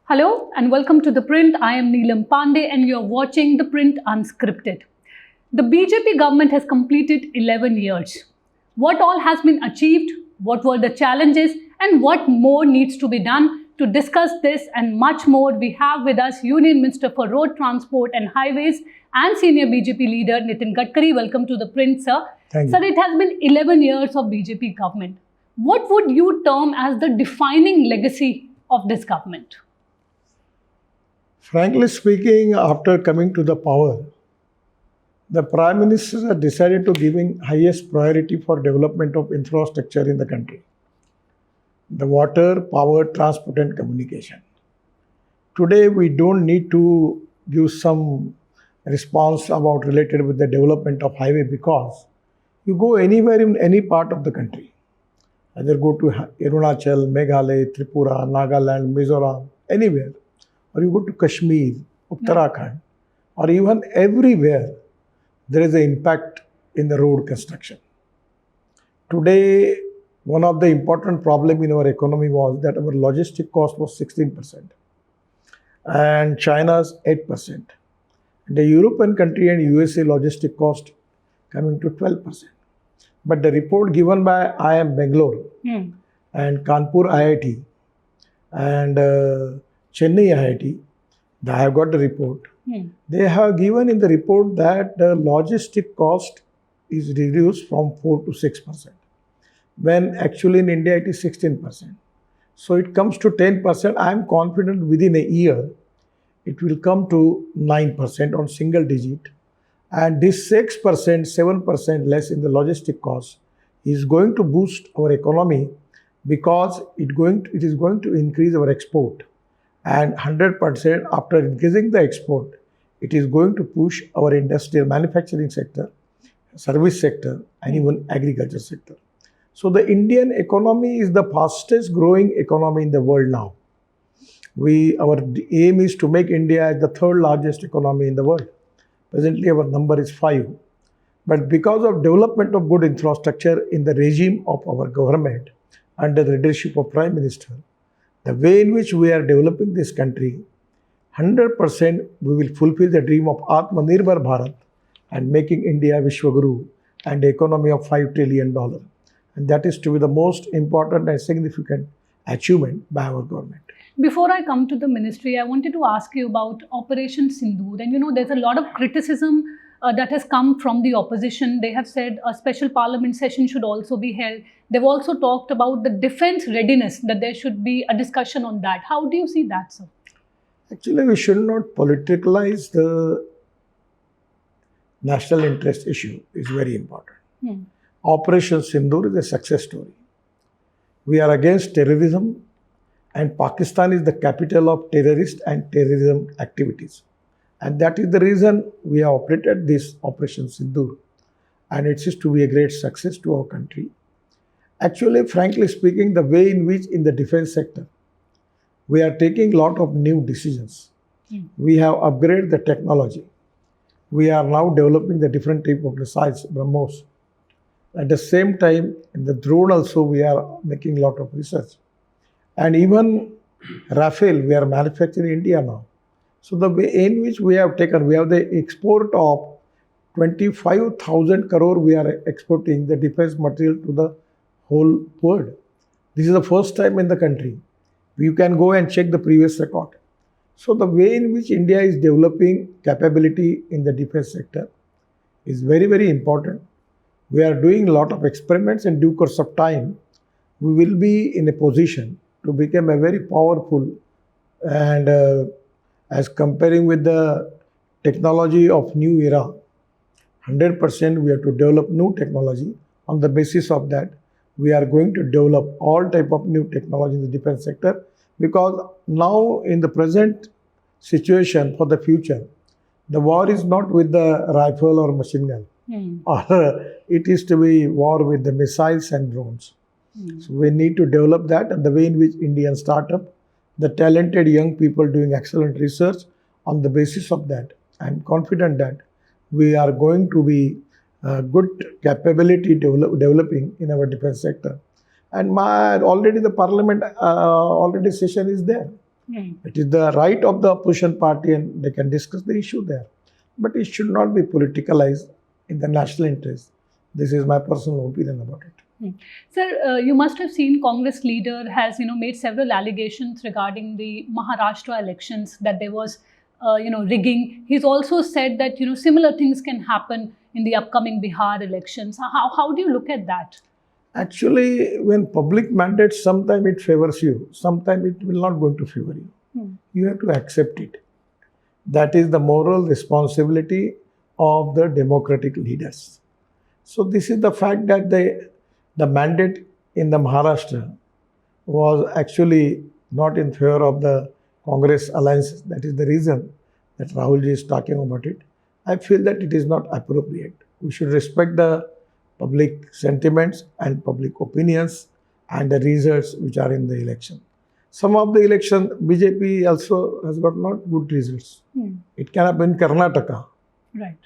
Hello and welcome to The Print. I am Neelam Pandey and you're watching The Print Unscripted. The BJP government has completed 11 years. What all has been achieved, what were the challenges and what more needs to be done? To discuss this and much more, we have with us Union Minister for Road Transport and Highways and Senior BJP leader Nitin Gadkari. Welcome to The Print, sir. Thank you. Sir, it has been 11 years of BJP government. What would you term as the defining legacy of this government? Frankly speaking, after coming to the power, the Prime Minister has decided to giving highest priority for development of infrastructure in the country. The water, power, transport and communication. Today, we don't need to give some response about related with the development of highway because you go anywhere in any part of the country. Either go to Arunachal, Meghalaya, Tripura, Nagaland, Mizoram, anywhere. Or you go to Kashmir, Uttarakhand, or even everywhere, there is an impact in the road construction. Today, one of the important problems in our economy was that our logistic cost was 16% and China's 8%. The European country and USA logistic cost coming to 12%. But the report given by IIM Bangalore and Kanpur IIT and Chennai IIT, I have got the report. They have given in the report that the logistic cost is reduced from 4 to 6%, when actually in India it is 16%. So it comes to 10%. I am confident within a year it will come to 9% on single digit. And this 6%, 7% less in the logistic cost is going to boost our economy because it is going to increase our export. And 100% after increasing the export, it is going to push our industrial manufacturing sector, service sector, and even agriculture sector. So the Indian economy is the fastest growing economy in the world now. Our aim is to make India the third largest economy in the world. Presently, our number is 5. But because of development of good infrastructure in the regime of our government under the leadership of Prime Minister, the way in which we are developing this country, 100% we will fulfill the dream of Atmanirbhar Bharat and making India Vishwaguru and the economy of $5 trillion. And that is to be the most important and significant achievement by our government. Before I come to the ministry, I wanted to ask you about Operation Sindoor. And there's a lot of criticism that has come from the opposition. They have said a special parliament session should also be held. They've also talked about the defense readiness, that there should be a discussion on that. How do you see that, sir? Actually, we should not politicalize the national interest issue. It's very important. Operation Sindoor is a success story. We are against terrorism, and Pakistan is the capital of terrorist and terrorism activities. And that is the reason we have operated this Operation Sindoor. And it is to be a great success to our country. Actually, frankly speaking, the way in which in the defense sector, we are taking a lot of new decisions. We have upgraded the technology. We are now developing the different type of missiles, BrahMos. At the same time, in the drone also, we are making a lot of research. And even Rafale, we are manufacturing in India now. So the way in which we have the export of 25,000 crore we are exporting the defense material to the whole world. This is the first time in the country. You can go and check the previous record. So the way in which India is developing capability in the defense sector is very, very important. We are doing a lot of experiments. In due course of time, we will be in a position to become a very powerful and as comparing with the technology of new era, 100% we have to develop new technology. On the basis of that, we are going to develop all type of new technology in the defense sector, because now in the present situation for the future, the war is not with the rifle or machine gun, or it is to be war with the missiles and drones. So we need to develop that, and the way in which Indian startup, the talented young people doing excellent research, on the basis of that, I am confident that we are going to be good capability developing in our defense sector. And already the parliament already session is there. It is the right of the opposition party and they can discuss the issue there. But it should not be politicalized in the national interest. This is my personal opinion about it. Sir, you must have seen Congress leader has made several allegations regarding the Maharashtra elections, that there was rigging. He's also said that similar things can happen in the upcoming Bihar elections. How do you look at that? Actually, when public mandates, sometimes it favors you, sometimes it will not going to favor you. You have to accept it. That is the moral responsibility of the democratic leaders. So this is the fact that the mandate in the Maharashtra was actually not in favor of the Congress alliance. That is the reason that Rahulji is talking about it. I feel that it is not appropriate. We should respect the public sentiments and public opinions and the results which are in the election. Some of the election, BJP also has got not good results. It can have been Karnataka. Right.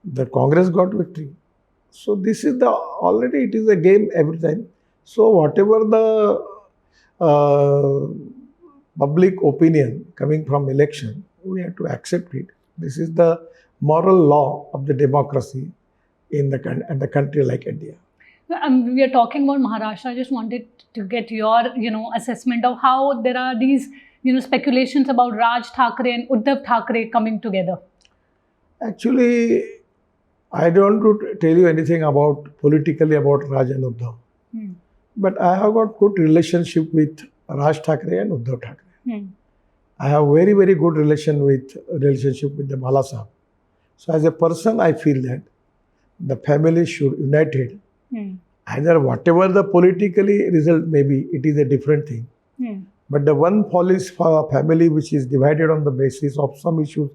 The Congress got victory. So this is already it is a game every time. So whatever the public opinion coming from election, we have to accept it. This is the moral law of the democracy in the country like India. We are talking about Maharashtra. I just wanted to get your assessment of how there are these speculations about Raj Thackeray and Uddhav Thackeray coming together. Actually, I don't want to tell you anything politically about Raj and Uddhav. But I have got good relationship with Raj Thackeray and Uddhav Thackeray. I have very, very good relationship with the Bala Sahab. So as a person, I feel that the family should united. Either whatever the politically result may be, it is a different thing. But the one policy for a family which is divided on the basis of some issues,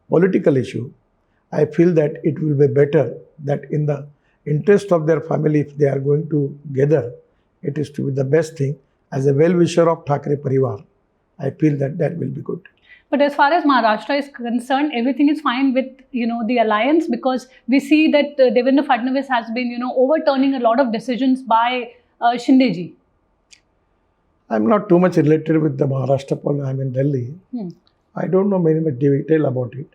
political issue, I feel that it will be better that in the interest of their family, if they are going together, it is to be the best thing. As a well-wisher of Thackeray Parivar, I feel that will be good. But as far as Maharashtra is concerned, everything is fine with the alliance, because we see that Devendra Fadnavis has been overturning a lot of decisions by Shindeji. I'm not too much related with the Maharashtra politics. I'm in Delhi. I don't know very much detail about it.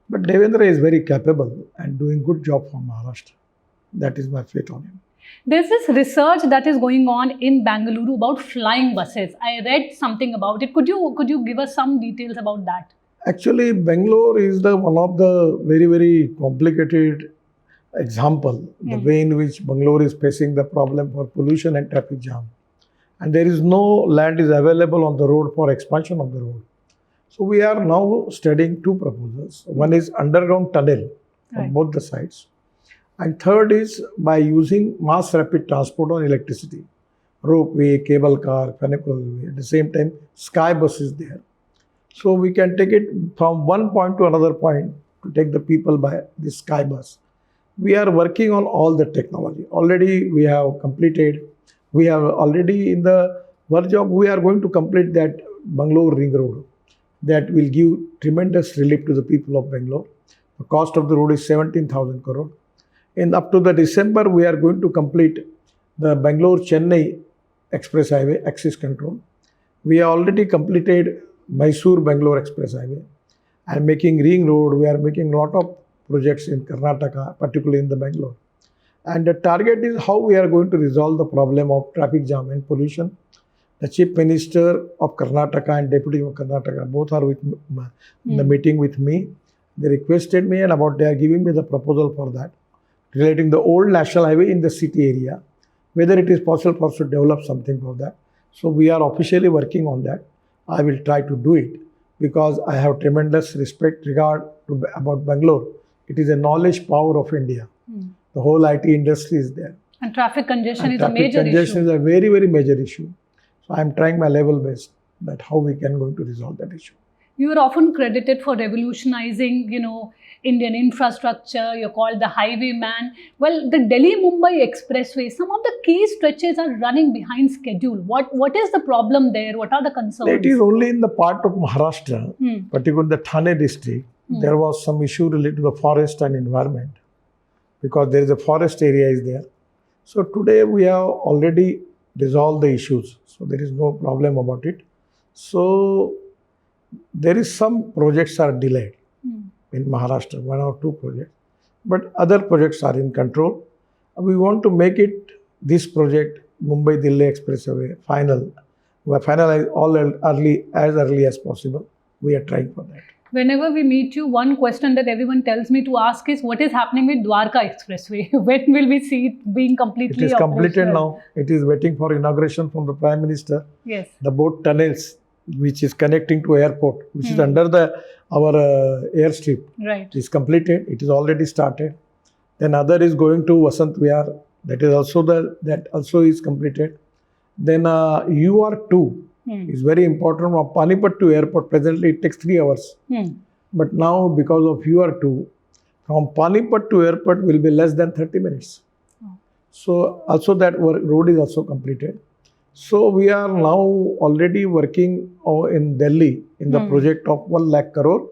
But Devendra is very capable and doing good job for Maharashtra. That is my faith on him. There's this research that is going on in Bengaluru about flying buses. I read something about it. Could you give us some details about that? Actually, Bangalore is one of the very, very complicated example. The way in which Bangalore is facing the problem for pollution and traffic jam. And there is no land is available on the road for expansion of the road. So we are now studying two proposals. One is underground tunnel on both the sides. And third is by using mass rapid transport on electricity. Ropeway, cable car, funicular way. At the same time, sky bus is there. So we can take it from one point to another point to take the people by the sky bus. We are working on all the technology. Already we have completed. We are already in the verge of, we are going to complete that Bangalore ring road. That will give tremendous relief to the people of Bangalore. The cost of the road is 17,000 crore. And up to the December, we are going to complete the Bangalore-Chennai Express Highway axis control. We have already completed Mysore-Bangalore Express Highway. And making ring road, we are making a lot of projects in Karnataka, particularly in the Bangalore. And the target is how we are going to resolve the problem of traffic jam and pollution. The Chief Minister of Karnataka and Deputy of Karnataka both are with in the meeting with me. They requested me and they are giving me the proposal for that, relating the old national highway in the city area, whether it is possible for us to develop something for that. So we are officially working on that. I will try to do it because I have tremendous regard about Bangalore. It is a knowledge power of India. The whole IT industry is there. And traffic congestion is a major issue. Traffic congestion is a very, very major issue. So I am trying my level best that how we can going to resolve that issue. You are often credited for revolutionizing, Indian infrastructure. You're called the highwayman. Well, the Delhi-Mumbai Expressway, some of the key stretches are running behind schedule. What is the problem there? What are the concerns? It is only in the part of Maharashtra, particularly the Thane district, there was some issue related to the forest and environment because there is a forest area is there. So today we have already resolved the issues. So there is no problem about it. So There is some projects are delayed in Maharashtra, 1 or 2 projects, but other projects are in control. We want to make it, this project, Mumbai-Delhi Expressway, final. We finalize all as early as possible. We are trying for that. Whenever we meet you, one question that everyone tells me to ask is, what is happening with Dwarka Expressway? When will we see it being completely It is completed operational? now. It is waiting for inauguration from the Prime Minister. Yes. The boat tunnels, which is connecting to airport, which is under our airstrip, Right. is completed. It is already started. Then other is going to Vasant Vihar. That also is completed. Then UR2 is very important from Panipat to airport. Presently it takes 3 hours. But now because of UR2, from Panipat to airport will be less than 30 minutes. So also that road is also completed. So we are now already working in Delhi in the project of 1 lakh crore,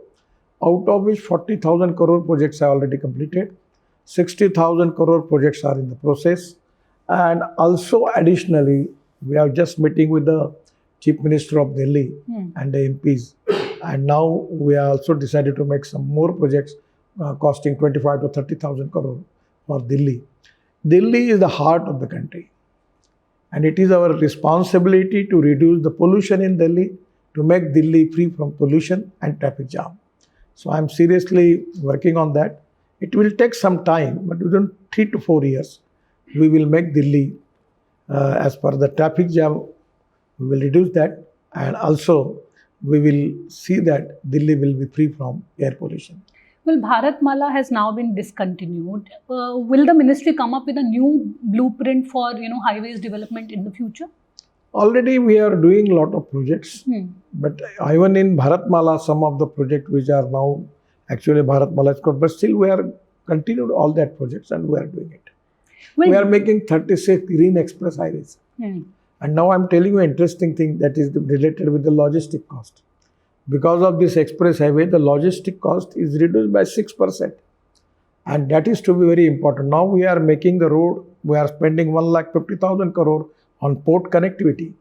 out of which 40,000 crore projects are already completed. 60,000 crore projects are in the process. And also additionally, we are just meeting with the Chief Minister of Delhi and the MPs. And now we are also decided to make some more projects costing 25 to 30,000 crore for Delhi. Delhi is the heart of the country. And it is our responsibility to reduce the pollution in Delhi, to make Delhi free from pollution and traffic jam. So I am seriously working on that. It will take some time, but within 3 to 4 years, we will make Delhi, as per the traffic jam, we will reduce that, and also we will see that Delhi will be free from air pollution. Well, Bharatmala has now been discontinued. Will the ministry come up with a new blueprint for highways development in the future? Already we are doing a lot of projects, but even in Bharatmala, some of the projects which are now actually Bharatmala is called, but still we are continued all that projects and we are doing it. Well, we are making 36 green express highways. And now I am telling you an interesting thing that is related with the logistic cost. Because of this express highway, the logistic cost is reduced by 6%. And that is to be very important. Now we are making the road, we are spending 1,50,000 crore on port connectivity.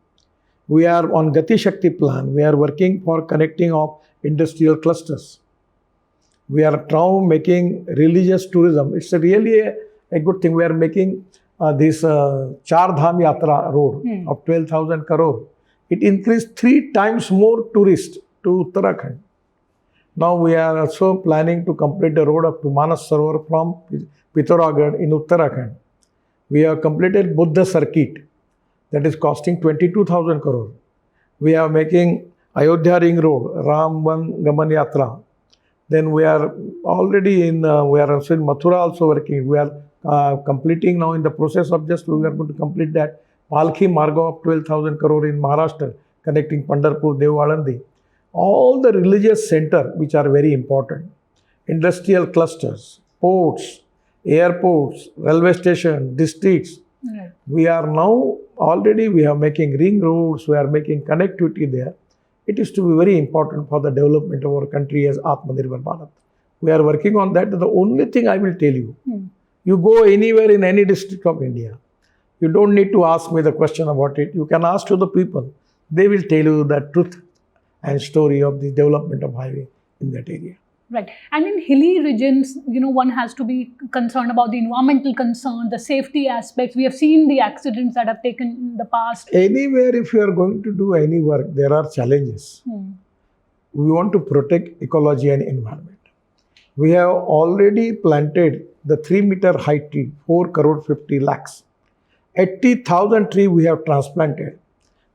We are on Gati Shakti plan, we are working for connecting of industrial clusters. We are now making religious tourism. It's really a good thing. We are making this Char Dham Yatra road of 12,000 crore. It increased 3 times more tourists to Uttarakhand. Now we are also planning to complete the road up to Manas Sarovar from Pithoragarh in Uttarakhand. We have completed Buddha circuit that is costing 22,000 crore. We are making Ayodhya Ring Road, Ram Gaman Yatra. Then we are already in, we are also in Mathura also working. We are completing now in the process of we are going to complete that Palki Marga of 12,000 crore in Maharashtra, connecting Pandharpur, Dev Alandi. All the religious centers which are very important, industrial clusters, ports, airports, railway station, districts. We are now already, we are making ring roads, we are making connectivity there. It is to be very important for the development of our country as Atmanirbhar Bharat. We are working on that. The only thing I will tell you, you go anywhere in any district of India, you don't need to ask me the question about it. You can ask to the people. They will tell you the truth and story of the development of highway in that area. Right. And in hilly regions, one has to be concerned about the environmental concern, the safety aspects. We have seen the accidents that have taken in the past. Anywhere, if you are going to do any work, there are challenges. We want to protect ecology and environment. We have already planted the 3-meter height tree, 4 crore 50 lakhs. 80,000 trees we have transplanted.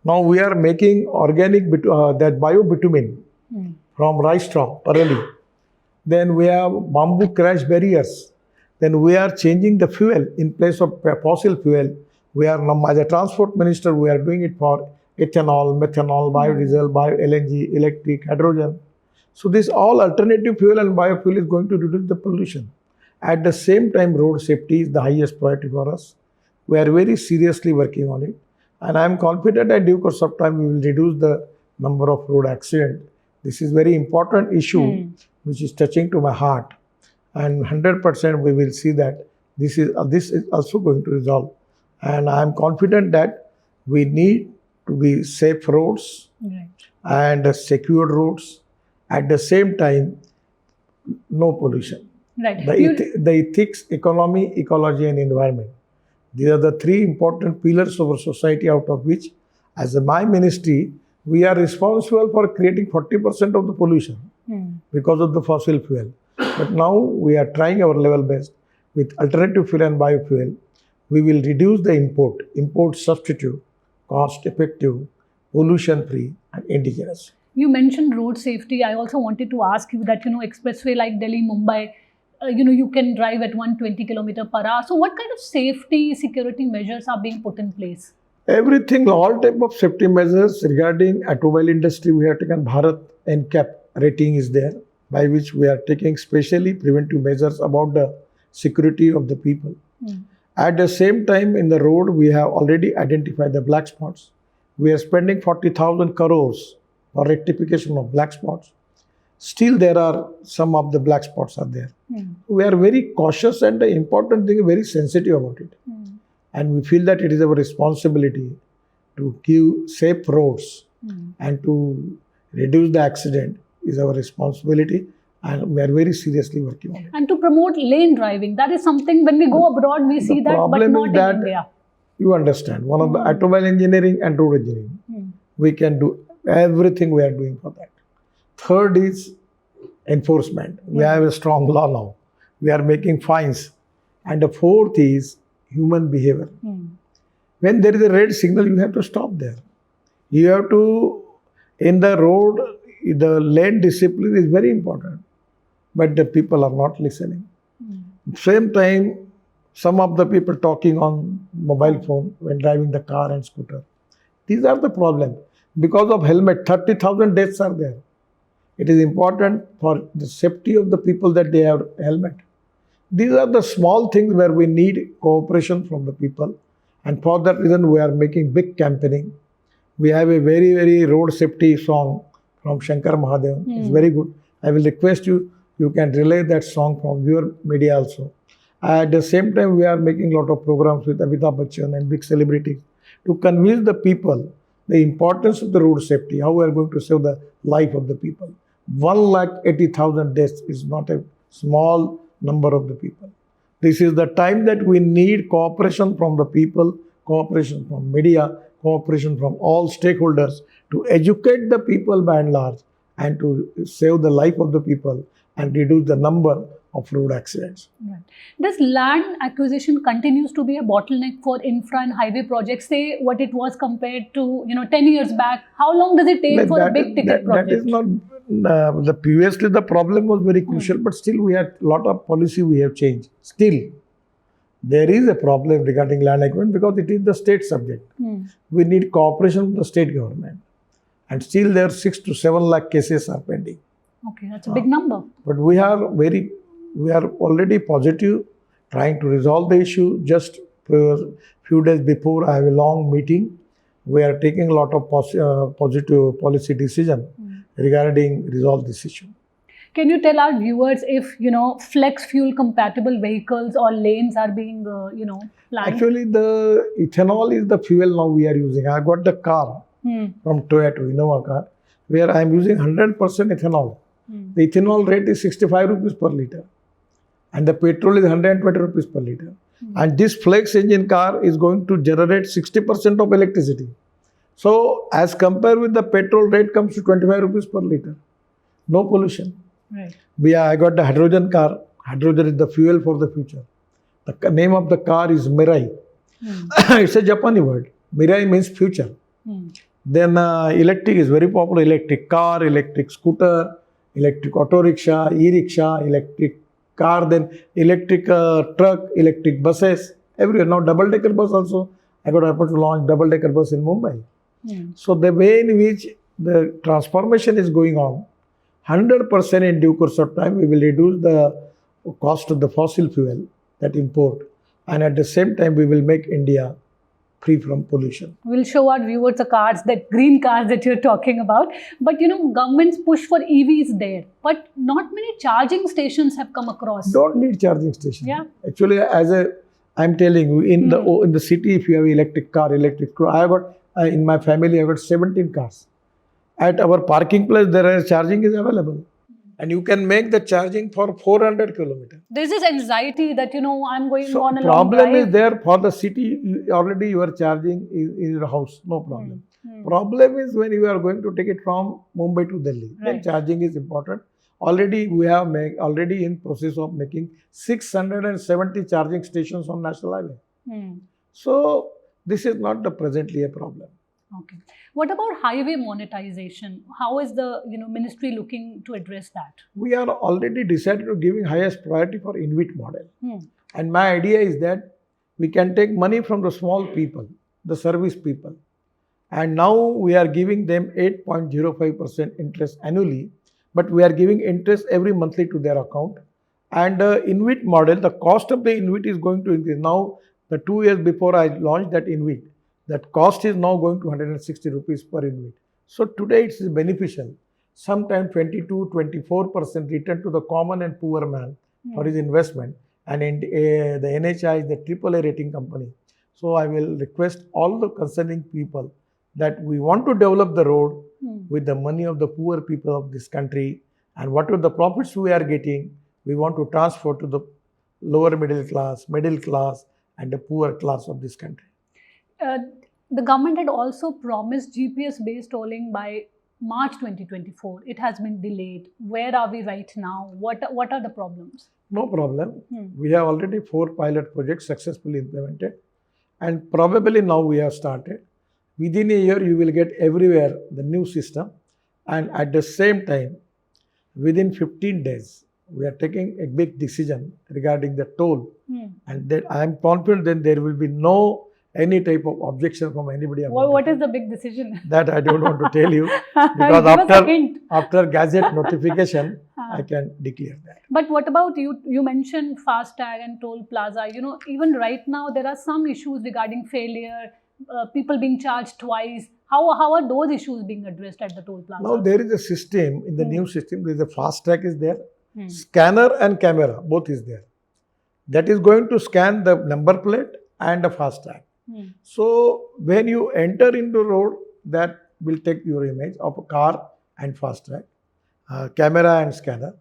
Now we are making organic, that bio-bitumen from rice straw, parali. Then we have bamboo crash barriers. Then we are changing the fuel in place of fossil fuel. We are now, as a transport minister, we are doing it for ethanol, methanol, biodiesel, bio-LNG, electric, hydrogen. So this all alternative fuel and biofuel is going to reduce the pollution. At the same time, road safety is the highest priority for us. We are very seriously working on it. And I am confident at due course of time we will reduce the number of road accidents. This is very important issue which is touching to my heart. And 100% we will see that this is also going to resolve. And I am confident that we need to be safe roads Right. and secured roads. At the same time, no pollution. Right. The ethics, economy, ecology, and environment. These are the three important pillars of our society, out of which, as my ministry, we are responsible for creating 40% of the pollution because of the fossil fuel. But now we are trying our level best with alternative fuel and biofuel. We will reduce the import substitute, cost effective, pollution free, and indigenous. You mentioned road safety. I also wanted to ask you that, expressway like Delhi, Mumbai, you can drive at 120 km per hour. So what kind of safety, security measures are being put in place? Everything, all type of safety measures regarding automobile industry, we have taken Bharat NCAP rating is there, by which we are taking specially preventive measures about the security of the people. At the same time, in the road, we have already identified the black spots. We are spending 40,000 crores for rectification of black spots. Still, there are some of the black spots are there. We are very cautious, and the important thing is very sensitive about it. And we feel that it is our responsibility to give safe roads and to reduce the accident is our responsibility, and we are very seriously working on it. And to promote lane driving, that is something when we go abroad, we see that, but not in India. You understand, one of the automobile engineering and road engineering, we can do everything we are doing for that. Third is enforcement. We have a strong law now. We are making fines. And the fourth is human behavior. When there is a red signal, you have to stop there. You have to, in the road, the lane discipline is very important. But the people are not listening. Same time, some of the people talking on mobile phone when driving the car and scooter. These are the problems. Because of helmet, 30,000 deaths are there. It is important for the safety of the people that they have helmet. These are the small things where we need cooperation from the people. And for that reason, we are making big campaigning. We have a very, very road safety song from Shankar Mahadevan. It's very good. I will request you, you can relay that song from your media also. At the same time, we are making a lot of programs with Amitabh Bachchan and big celebrities to convince the people the importance of the road safety, how we are going to save the life of the people. 180,000 deaths is not a small number of the people. This is the time that we need cooperation from the people, cooperation from media, cooperation from all stakeholders to educate the people by and large and to save the life of the people and reduce the number of road accidents. Right. This land acquisition continues to be a bottleneck for infra and highway projects. Say what it was compared to 10 years back. How long does it take for a big ticket project? That is not. Previously the problem was very crucial, but still we had a lot of policy we have changed. Still, there is a problem regarding land acquisition because it is the state subject. We need cooperation with the state government, and still there are 6 to 7 lakh cases are pending. Okay, that's a big number. But we are already positive, trying to resolve the issue. Just a few days before, I have a long meeting. We are taking a lot of positive policy decision regarding resolve this issue. Can you tell our viewers if flex fuel compatible vehicles or lanes are being planned? Actually, the ethanol is the fuel now we are using. I got the car from Toyota Innova car where I am using 100% ethanol. The ethanol rate is 65 rupees per litre and the petrol is 120 rupees per litre. And this flex engine car is going to generate 60% of electricity. So, as compared with the petrol rate comes to 25 rupees per litre. No pollution. Right. I got the hydrogen car. Hydrogen is the fuel for the future. The name of the car is Mirai. It's a Japanese word. Mirai means future. Then electric is very popular. Electric car, electric scooter, electric auto rickshaw, e-rickshaw, electric car, then electric truck, electric buses, everywhere. Now double-decker bus also. I got an opportunity to launch double-decker bus in Mumbai. So the way in which the transformation is going on, 100% in due course of time, we will reduce the cost of the fossil fuel that import. And at the same time, we will make India free from pollution. We'll show our viewers the cars, that green cars that you're talking about. But government's push for EVs there. But not many charging stations have come across. Don't need charging stations. Yeah. Actually, I'm telling you, in the city, if you have electric car, electric car, I have got in my family, I've got 17 cars. At our parking place, there is charging is available. And you can make the charging for 400 kilometers. There's this anxiety that, I'm going So on a long problem drive. is there for the city, already you are charging in your house, no problem. Problem is when you are going to take it from Mumbai to Delhi, then Right. charging is important. Already we have already in process of making 670 charging stations on National Highway. So this is not presently a problem. Okay. What about highway monetization? How is the ministry looking to address that? We are already decided to giving highest priority for InvIT model. And my idea is that we can take money from the small people, the service people. And now we are giving them 8.05% interest annually, but we are giving interest every monthly to their account. And InvIT model, the cost of the InvIT is going to increase. Now, the 2 years before I launched that InvIT, that cost is now going to 160 rupees per InvIT. So today it's beneficial. Sometimes 22-24% return to the common and poor man for his investment. And in, the NHI is the AAA rating company. So I will request all the concerning people that we want to develop the road with the money of the poor people of this country, and whatever the profits we are getting, we want to transfer to the lower middle class, and the poor class of this country. The government had also promised GPS-based tolling by March 2024. It has been delayed. Where are we right now? What are the problems? No problem. We have already 4 pilot projects successfully implemented, and probably now we have started. Within a year, you will get everywhere the new system, and at the same time, within 15 days, we are taking a big decision regarding the toll, and that I am confident that there will be no any type of objection from anybody. What is the big decision? That I don't want to tell you, Give us a hint. after Gazette notification, I can declare that. But what about you mentioned FASTag and toll plaza. Even right now there are some issues regarding failure, people being charged twice. How are those issues being addressed at the toll plaza? Now there is a system, in the new system, there is a FASTag is there, scanner and camera, both is there. That is going to scan the number plate and the FASTag. So when you enter into road, that will take your image of a car and FASTag, camera and scanner.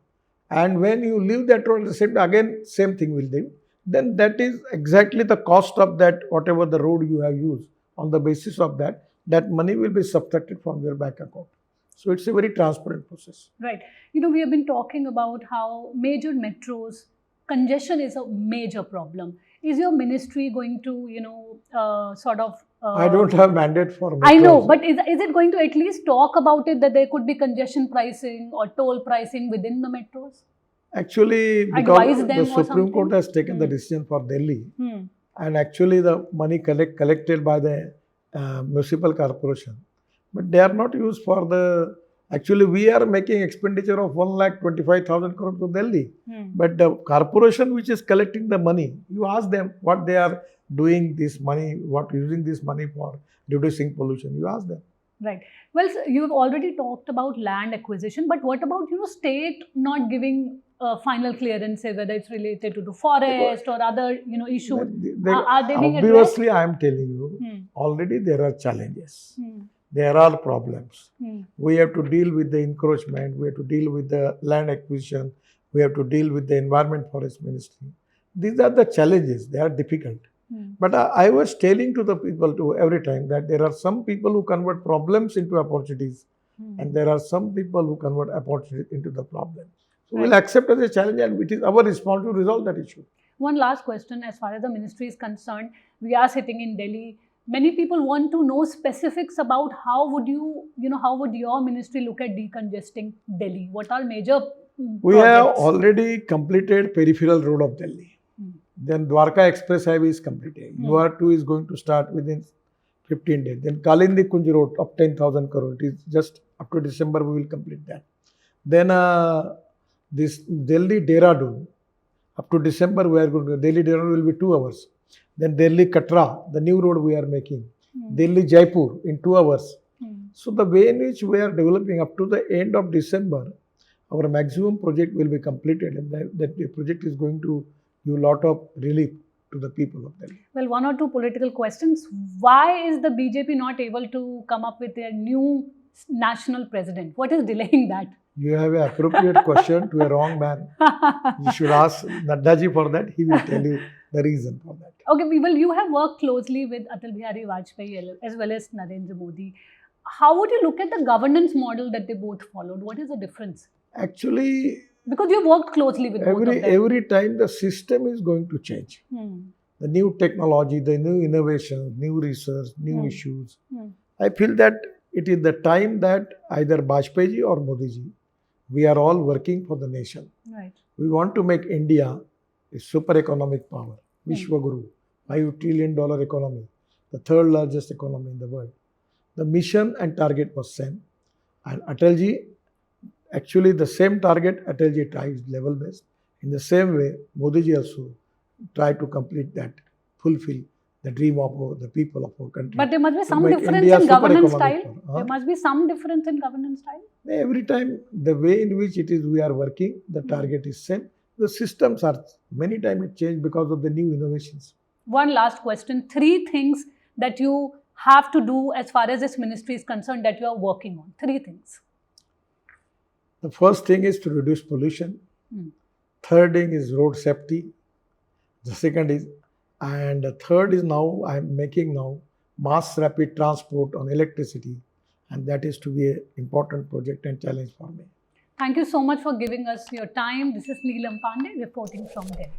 And when you leave that road, same thing will do. Then that is exactly the cost of that, whatever the road you have used. On the basis of that, that money will be subtracted from your bank account. So it's a very transparent process. Right. We have been talking about how major metros, congestion is a major problem. Is your ministry going to, I don't have mandate for metros. I know, but is it going to at least talk about it, that there could be congestion pricing or toll pricing within the metros? Actually, because the Supreme Court has taken the decision for Delhi, and actually the money collected by the municipal corporation, but they are not used for the. Actually, we are making expenditure of 1,25,000 crore to Delhi, but the corporation which is collecting the money, you ask them what they are doing this money, what using this money for reducing pollution. You ask them. Right. Well, you've already talked about land acquisition, but what about state not giving final clearances, whether it's related to the forest or other issues? Are they being addressed? Obviously, I am telling you, already there are challenges. There are problems. We have to deal with the encroachment, we have to deal with the land acquisition, we have to deal with the environment forest ministry. These are the challenges, they are difficult. But I was telling to the people every time that there are some people who convert problems into opportunities, and there are some people who convert opportunities into the problem. So we'll accept as a challenge, and it is our responsibility to resolve that issue. One last question, as far as the ministry is concerned, we are sitting in Delhi. Many people want to know specifics about how would your ministry look at decongesting Delhi? What are major We have already completed peripheral road of Delhi. Then Dwarka Express Highway is completed. UR2 is going to start within 15 days. Then Kalindi Kunj Road of 10,000 crore. It is just up to December we will complete that. Then this Delhi Dehradun, up to December we are going to, Delhi Dehradun will be 2 hours. Then Delhi Katra, the new road we are making. Delhi Jaipur in 2 hours. So the way in which we are developing up to the end of December, our maximum project will be completed, and that the project is going to give a lot of relief to the people of Delhi. Well, one or two political questions. Why is the BJP not able to come up with a new national president? What is delaying that? You have an appropriate question to a wrong man. You should ask Naddaji for that. He will tell you the reason for that. Okay, well, you have worked closely with Atal Bihari Vajpayee as well as Narendra Modi. How would you look at the governance model that they both followed? What is the difference? Actually, Because you've worked closely with both of them. every time the system is going to change. The new technology, the new innovation, new research, new issues. I feel that it is the time that either Vajpayee or Modi ji, we are all working for the nation. Right. We want to make India a super economic power, Vishwaguru, $5 trillion economy, the third largest economy in the world. The mission and target was same. And Atalji, actually the same target Atalji tried level based. In the same way, Modi ji also tried to complete that, fulfill the dream of the people of our country. But there must be some make difference India in super governance economic style. power. There must be some difference in governance style. Every time the way in which it is we are working, the target is same. The systems are many times it changed because of the new innovations. One last question. 3 things that you have to do as far as this ministry is concerned that you are working on. 3 things. The first thing is to reduce pollution. Third thing is road safety. The second is, and the third is now I am making now mass rapid transport on electricity, and that is to be an important project and challenge for me. Thank you so much for giving us your time. This is Neelam Pandey reporting from Delhi.